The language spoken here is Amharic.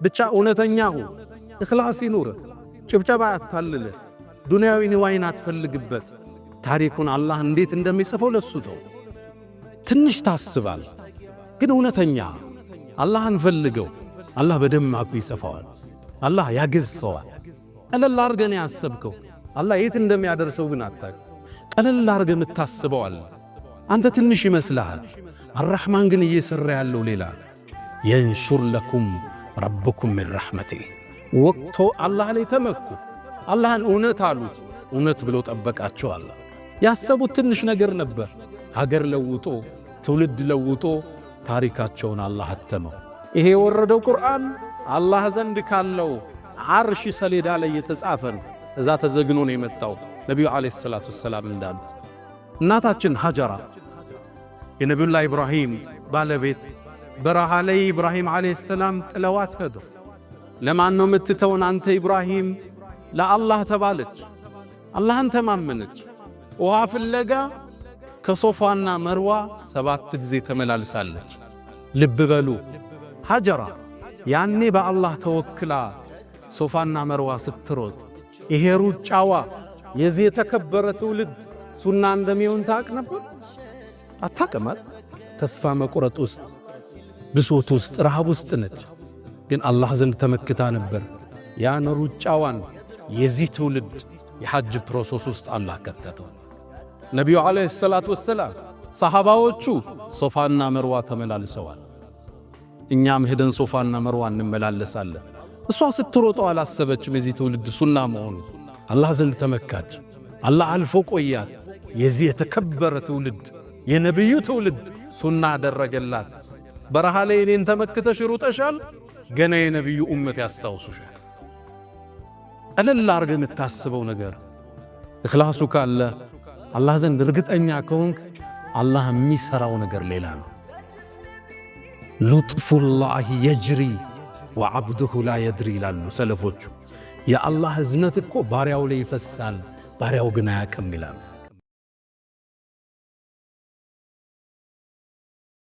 ብቻ እውነተኛ ሁን ኢኽላስ ይኑር ጭብጨባ አታልልህ ዱንያዊ ንዋይን አትፈልግበት ታሪኩን አላህ እንዴት እንደሚጽፈው ለሱ ተው ትንሽ ታስባል ግን እውነተኛ አላህን ፈልገው አላህ በደማቁ ይጽፈዋል አላህ ያገዝፈዋል ቀለል አርገን ያሰብከው አላህ የት እንደሚያደርሰው ግን አታውቅ ቀለል አርገን ታስበዋል አንተ ትንሽ ይመስልሃል አርrahማን ግን እየሰራ ያለው ሌላ ينشر لكم ربكم من رحمته ወቅቶ አላህ ላይ ተመኩ አላህን እውነት አሉት እውነት ብሎ ጠበቃቸው አላህ ያሰቡት ትንሽ ነገር ነበር ሀገር ለውጦ ትውልድ ለውጦ ታሪካቸውን አላህ አተመው ይሄ የወረደው ቁርአን አላህ ዘንድ ካለው አርሽ ሰሌዳ ላይ የተጻፈ ነው እዛ ተዘግኖ ነው የመጣው ነብዩ አለይሂ ሰላቱ ሰላም እንዳሉት እናታችን ሀጀራ የነብዩላህ ኢብራሂም ባለቤት በረሃ ላይ ኢብራሂም አለይሂ ሰላም ጥለዋት ሄዱ ለማን ነው የምትተውን አንተ ኢብራሂም ለአላህ ተባለች አላህን ተማመነች ውሃ ፍለጋ ከሶፋና መርዋ 7 ጊዜ ተመላልሳለች ልብ በሉ ሀጀራ ያኔ በአላህ ተወክላ ሶፋና መርዋ ስትሮጥ ይሄ ሩጫዋ የዚህ የተከበረ ትውልድ ሱና እንደሚሆን ታውቅ ነበር አታውቅም ተስፋ መቁረጥ ውስጥ ብሶት ውስጥ ረሃብ ውስጥ ነች ግን አላህ ዘንድ ተመክታ ነበር ያን ሩጫዋን የዚህ ትውልድ የሐጅ ፕሮሰስ ውስጥ አላህ ከተተው ነብዩ አለይሂ ሰላቱ ወሰላም ሰሃባዎቹ ሶፋና መርዋ ተመላልሰዋል እኛም ሄደን ሶፋና መርዋ እንመላለሳለን እሷ ስትሮጠው አላሰበችም የዚህ ትውልድ ሱና መሆኑ አላህ ዘንድ ተመካች አላህ አልፎ ቆያት የዚህ የተከበረ ትውልድ የነብዩ ትውልድ ሱና አደረገላት በረሃ ላይ እኔን ተመክተሽ ሩጠሻል ገና የነብዩ ኡመት ያስታውሱሻል ቀለል አርገን የምታስበው ነገር ኢኽላሱ ካለ አላህ ዘንድ እርግጠኛ ከሆንክ አላህ የሚሰራው ነገር ሌላ ነው ሉጥፉላህ የጅሪ ወዐብዱሁ ላ የድሪ ይላሉ ሰለፎቹ የአላህ እዝነት እኮ ባሪያው ላይ ይፈሳል ባሪያው ግን አያውቅም ይላሉ